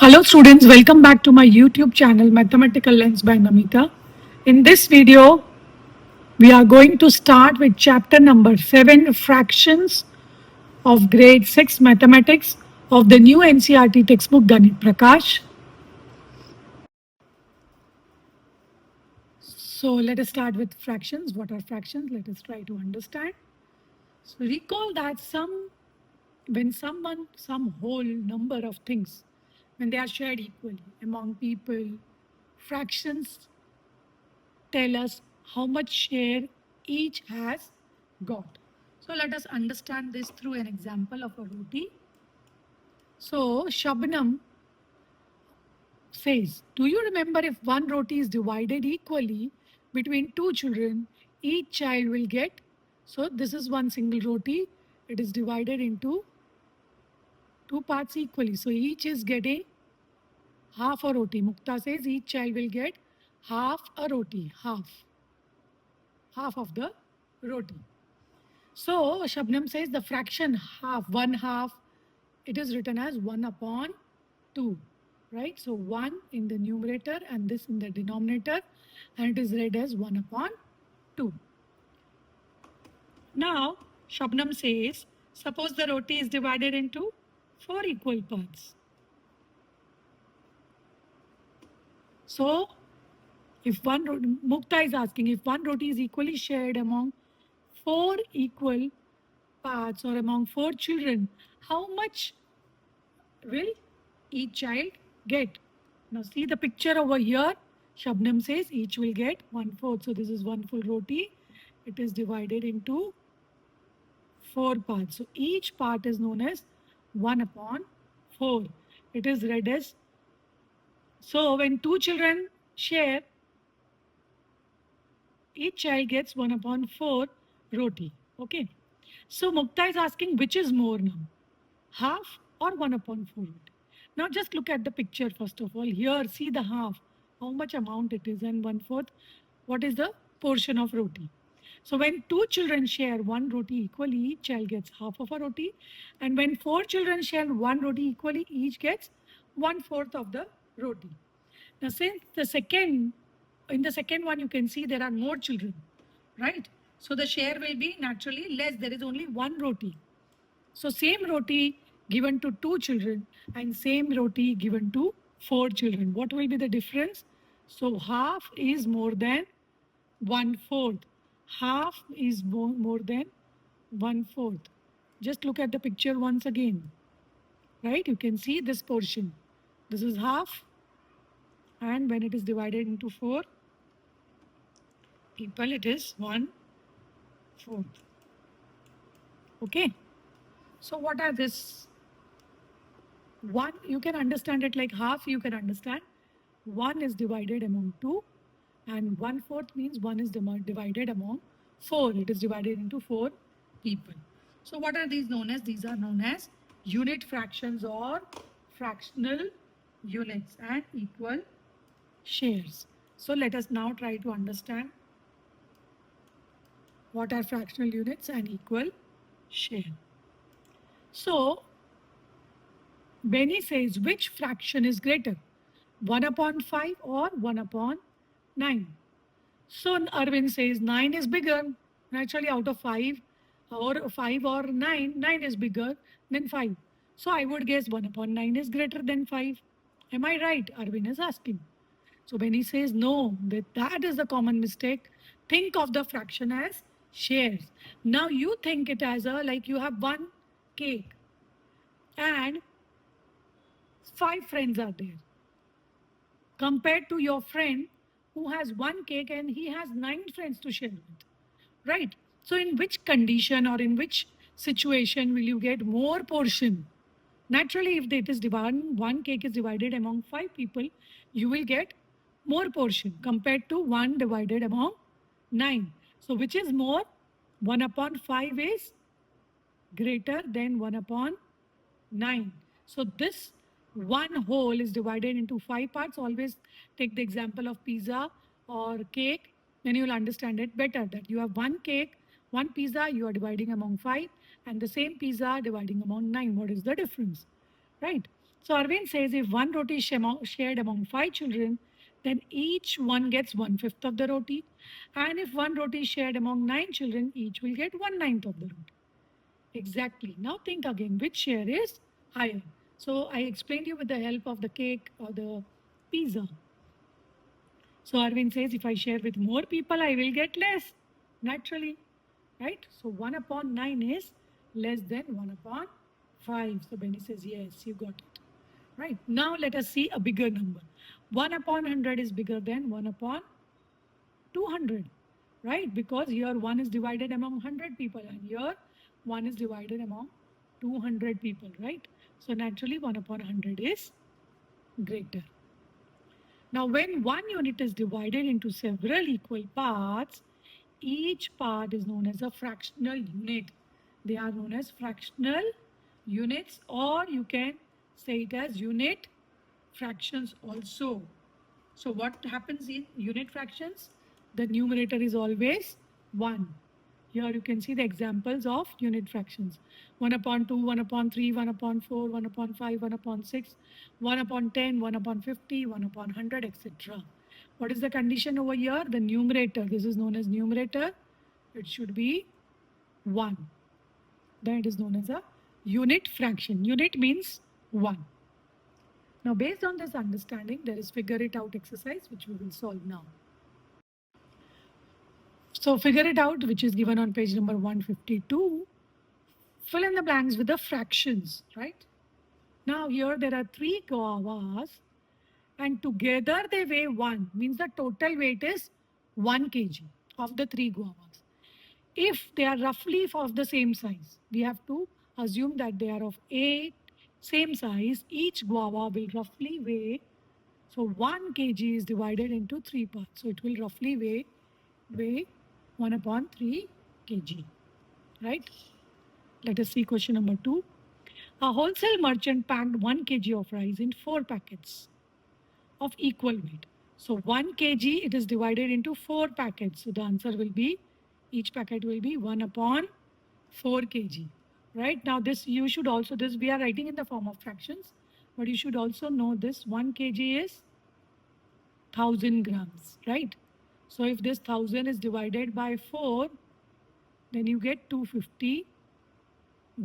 Hello students, welcome back to my YouTube channel Mathematical Lens by Namita. In this video, we are going to start with chapter number 7, Fractions of grade 6 Mathematics of the new NCERT textbook Ganit Prakash. So let us start with fractions. What are fractions? Let us try to understand. So recall that some whole number of things, when they are shared equally among people, fractions tell us how much share each has got. So let us understand this through an example of a roti. So Shabnam says, do you remember if one roti is divided equally between two children, each child will get, so this is one single roti, it is divided into two parts equally. So each is getting half a roti. Mukta says each child will get half a roti, half of the roti. So Shabnam says the fraction half, one half, it is written as 1 upon 2, right? So 1 in the numerator and this in the denominator, and it is read as 1 upon 2. Now Shabnam says, suppose the roti is divided into 4 equal parts. So if Mukta is asking, if one roti is equally shared among 4 equal parts or among 4 children, how much will each child get? Now see the picture over here. Shabnam says each will get 1/4. So this is one full roti. It is divided into 4 parts. So each part is known as 1 upon 4. It is read as, so when two children share, each child gets 1 upon 4 roti. Okay. So Mukta is asking which is more now, half or 1 upon 4 roti. Now just look at the picture first of all. Here see the half, how much amount it is, and 1/4, what is the portion of roti. So when two children share one roti equally, each child gets half of a roti. And when 4 children share one roti equally, each gets 1/4 of the roti. Now since in the second one you can see there are more children, right? So the share will be naturally less. There is only one roti. So same roti given to 2 children and same roti given to 4 children. What will be the difference? So half is more than 1/4. Half is more than 1/4. Just look at the picture once again. Right? You can see this portion. This is half. And when it is divided into 4 people, it is 1/4. Okay. So what are this? One, you can understand it like half, you can understand. 1 is divided among 2 and 1/4 means 1 is divided among 4. It is divided into 4 people. So what are these known as? These are known as unit fractions or fractional units and equal shares. So let us now try to understand what are fractional units and equal share. So Benny says which fraction is greater, 1 upon 5 or 1 upon 9? So Arvind says 9 is bigger. Naturally, out of 5 or 9, 9 is bigger than 5. So I would guess 1 upon 9 is greater than 5. Am I right? Arvind is asking. So Benny says no, that is the common mistake. Think of the fraction as shares. Now you think it as like you have one cake and 5 friends are there, compared to your friend who has one cake and he has 9 friends to share with, right? So in which condition or in which situation will you get more portion? Naturally, if it is divided, one cake is divided among 5 people, you will get more portion compared to 1 divided among 9. So which is more? 1 upon 5 is greater than 1 upon 9. So this one whole is divided into 5 parts. Always take the example of pizza or cake, then you will understand it better, that you have one cake, one pizza, you are dividing among 5, and the same pizza dividing among 9. What is the difference? Right? So Arvind says if one roti is shared among 5 children, then each one gets 1/5 of the roti. And if one roti is shared among 9 children, each will get 1/9 of the roti. Exactly. Now think again, which share is higher? So I explained you with the help of the cake or the pizza. So Arvind says if I share with more people, I will get less, naturally, right? So 1 upon 9 is less than 1 upon 5. So Benny says yes, you got it. Right. Now let us see a bigger number. 1 upon 100 is bigger than 1 upon 200, right? Because here 1 is divided among 100 people and here 1 is divided among 200 people, right? So naturally 1 upon 100 is greater. Now when one unit is divided into several equal parts, each part is known as a fractional unit. They are known as fractional units, or you can say it as unit fractions also. So what happens in unit fractions? The numerator is always 1. Here you can see the examples of unit fractions. 1 upon 2, 1 upon 3, 1 upon 4, 1 upon 5, 1 upon 6, 1 upon 10, 1 upon 50, 1 upon 100, etc. What is the condition over here? The numerator, this is known as numerator. It should be 1. Then it is known as a unit fraction. Unit means 1. Now, based on this understanding, there is figure it out exercise which we will solve now. So, figure it out, which is given on page number 152. Fill in the blanks with the fractions, right? Now, here there are 3 guavas and together they weigh 1, means the total weight is 1 kg of the 3 guavas. If they are roughly of the same size, we have to assume that they are of same size. Each guava will roughly weigh, so 1 kg is divided into 3 parts. So it will roughly weigh 1 upon 3 kg, right? Let us see question number 2. A wholesale merchant packed 1 kg of rice in 4 packets of equal weight. So 1 kg, it is divided into 4 packets. So the answer will be, each packet will be 1 upon 4 kg. Right? Now this, you should also, this we are writing in the form of fractions, but you should also know this 1 kg is 1000 grams, right? So if this 1000 is divided by 4, then you get 250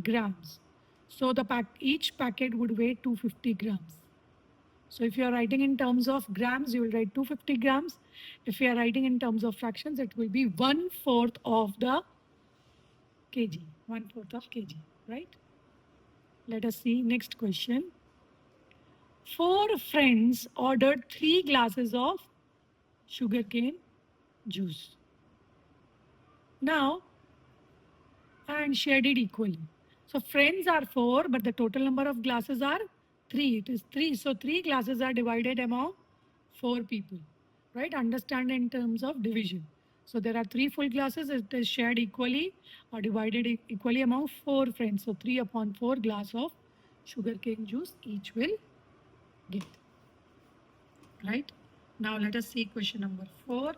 grams. So each packet would weigh 250 grams. So if you are writing in terms of grams, you will write 250 grams. If you are writing in terms of fractions, it will be 1/4 of the kg. 1/4 of kg, right? Let us see next question. 4 friends ordered 3 glasses of sugarcane juice. Now, and shared it equally. So friends are 4, but the total number of glasses are 3. It is 3. So 3 glasses are divided among 4 people, right? Understand in terms of division. So there are 3 full glasses. It is shared equally or divided equally among 4 friends. So 3 upon 4 glass of sugarcane juice each will get, right? Now let us see question number 4.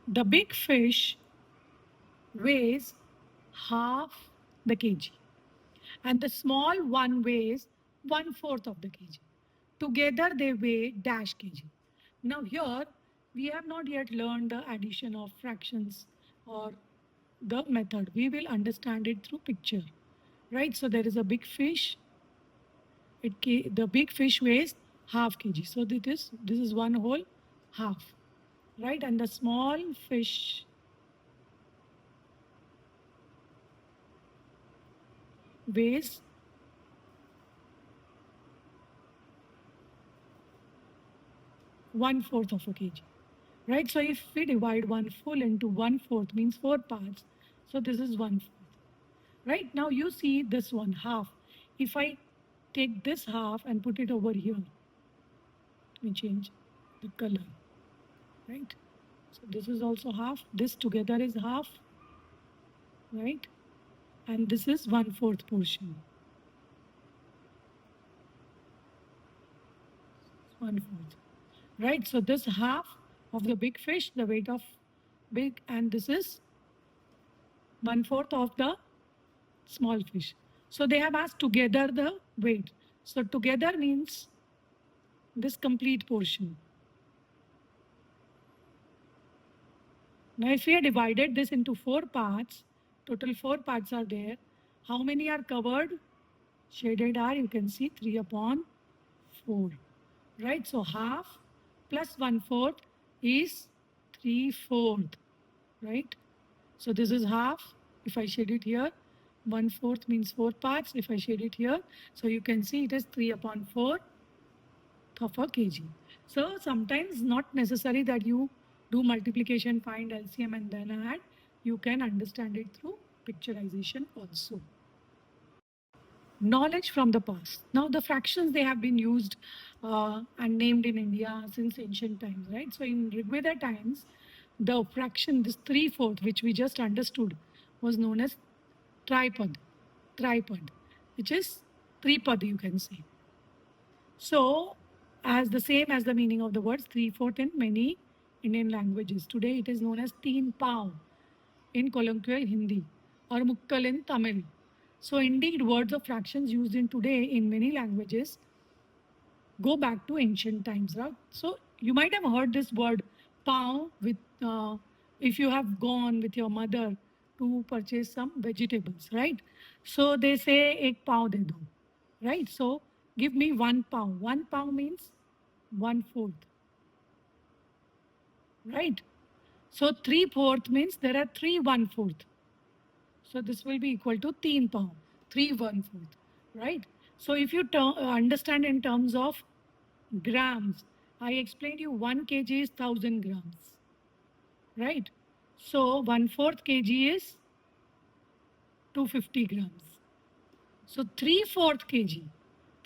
The big fish weighs half the kg and the small one weighs 1/4 of the kg. Together they weigh dash kg. Now here we have not yet learned the addition of fractions or the method. We will understand it through picture, right? So there is a big fish. The big fish weighs half kg. So this is one whole half, right? And the small fish weighs 1/4 of a kg, right? So if we divide 1 full into 1/4 means 4 parts. So this is 1/4, right? Now you see this one half. If I take this half and put it over here, let me change the color, right? So this is also half. This together is half, right? And this is 1/4 portion. 1/4. Right? So this half of the big fish, the weight of big, and this is 1/4 of the small fish. So they have asked together the weight. So together means this complete portion. Now if we have divided this into 4 parts, total 4 parts are there. How many are covered? Shaded are, you can see 3 upon 4. Right? So half plus 1/4 is 3/4. Right? So this is half. If I shade it here, 1/4 means 4 parts. If I shade it here, so you can see it is 3 upon 4 of a kg. So sometimes not necessary that you do multiplication, find LCM and then add. You can understand it through picturization also. Knowledge from the past. Now the fractions, they have been used and named in India since ancient times, right? So in Rigveda times, the fraction, this 3/4, which we just understood, was known as tripad, which is tripad, you can say. So, as the same as the meaning of the words 3/4 in many Indian languages. Today it is known as teen pav in colloquial Hindi or mukkal in Tamil. So indeed, words of fractions used in today in many languages go back to ancient times, right? So you might have heard this word pav with if you have gone with your mother to purchase some vegetables, right? So they say ek pav de do, right? So give me 1 pav. 1 pav means 1/4, right? So 3/4 means there are 3 1/4. So this will be equal to 3 pav, 3 1/4, right? So if you understand in terms of grams, I explained you 1 kg is 1000 grams, right? So 1/4 kg is 250 grams. So 3/4 kg,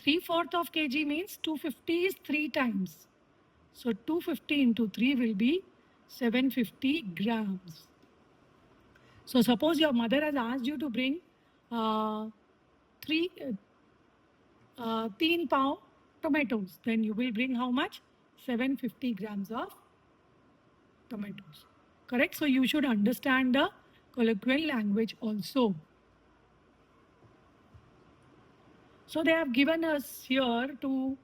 3/4 of kg means 250 is 3 times. So 250 into 3 will be 750 grams. So suppose your mother has asked you to bring uh, 3 pound tomatoes, then you will bring how much? 750 grams of tomatoes. Correct? So you should understand the colloquial language also. So they have given us here to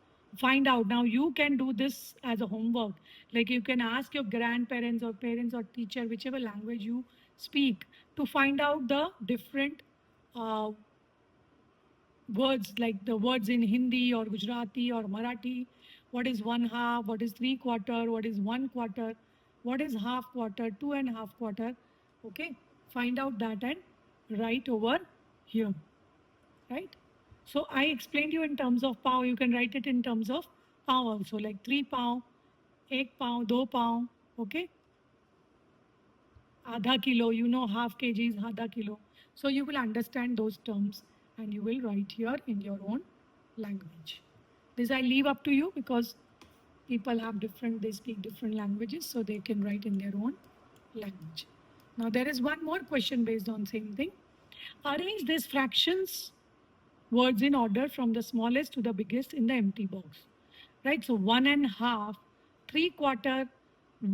find out. Now you can do this as a homework. Like you can ask your grandparents or parents or teacher, whichever language you speak, to find out the different uh, words, like the words in Hindi or Gujarati or Marathi. What is 1/2? What is 3/4? What is 1/4? What is 1/2 quarter? 2 1/2 quarter? Okay, find out that and write over here, right? So I explained you in terms of pav. You can write it in terms of pav also, like 3 pav, 1 pav, 2 pav. Okay, आधा kilo, you know half kg is आधा kilo. So you will understand those terms and you will write here in your own language. This I leave up to you because people have different, they speak different languages, so they can write in their own language. Now there is one more question based on same thing. Arrange these fractions words in order from the smallest to the biggest in the empty box. Right? So 1 1/2, 3/4,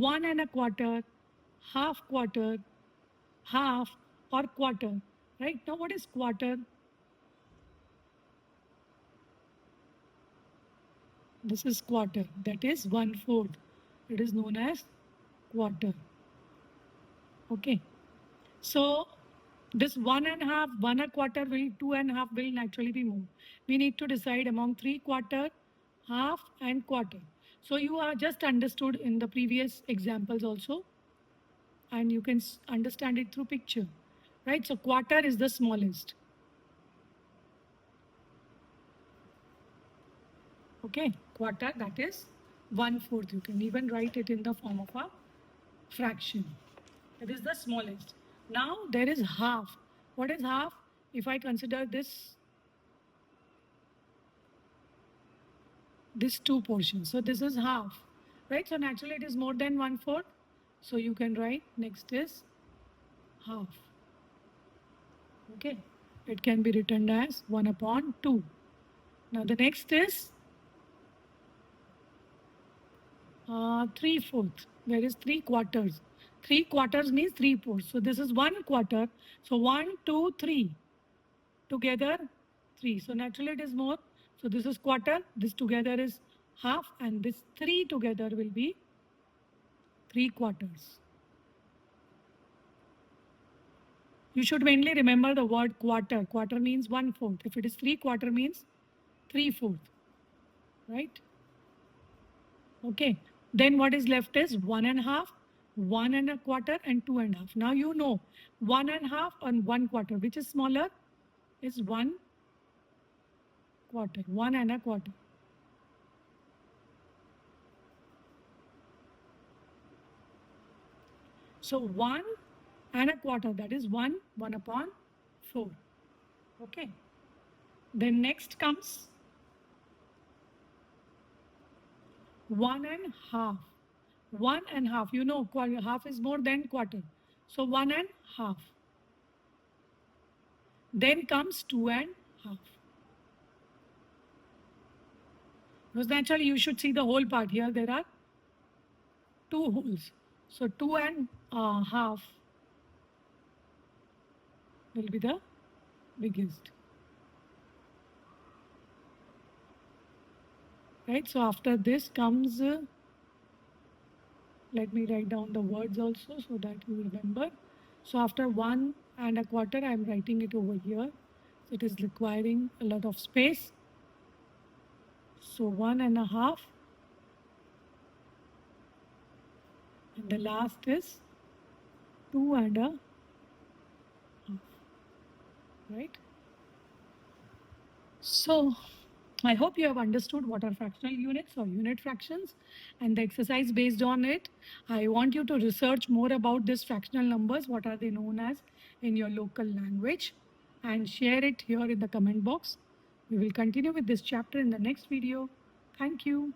1 1/4, 1/2 quarter, half or quarter. Right? Now what is quarter? This is quarter. That is 1/4. It is known as quarter. Okay. So this 1 1/2, 1/4 will, 2 1/2 will naturally be moved. We need to decide among 3/4, half and quarter. So you are just understood in the previous examples also, and you can understand it through picture, right? So quarter is the smallest. Okay, quarter, that is 1/4. You can even write it in the form of a fraction. It is the smallest. Now there is half. What is half? If I consider this two portions, so this is half, right? So naturally it is more than 1/4. So you can write next is half. Okay, it can be written as 1/2. Now the next is 3/4. There is 3/4. 3/4 means 3/4. So this is 1/4. So 1, 2, 3 together 3. So naturally it is more. So this is quarter, this together is half, and this 3 together will be 3 quarters. You should mainly remember the word quarter. Quarter means 1/4. If it is 3 quarter means 3/4. Right? Okay. Then what is left is 1.5, 1.25, and 2.5. Now you know 1.5 and 1/4. Which is smaller? Is 1/4. 1.25. So 1.25, that is 1/4. Okay. Then next comes 1.5. 1.5. You know, half is more than quarter. So 1.5. Then comes 2.5. Because naturally you should see the whole part. Here there are 2 holes. So 2.5 will be the biggest. Right? So after this comes, let me write down the words also so that you remember. So after 1.25, I am writing it over here. So it is requiring a lot of space. So 1.5. And the last is 2.5. Right? So I hope you have understood what are fractional units or unit fractions and the exercise based on it. I want you to research more about these fractional numbers, what are they known as in your local language, and share it here in the comment box. We will continue with this chapter in the next video. Thank you.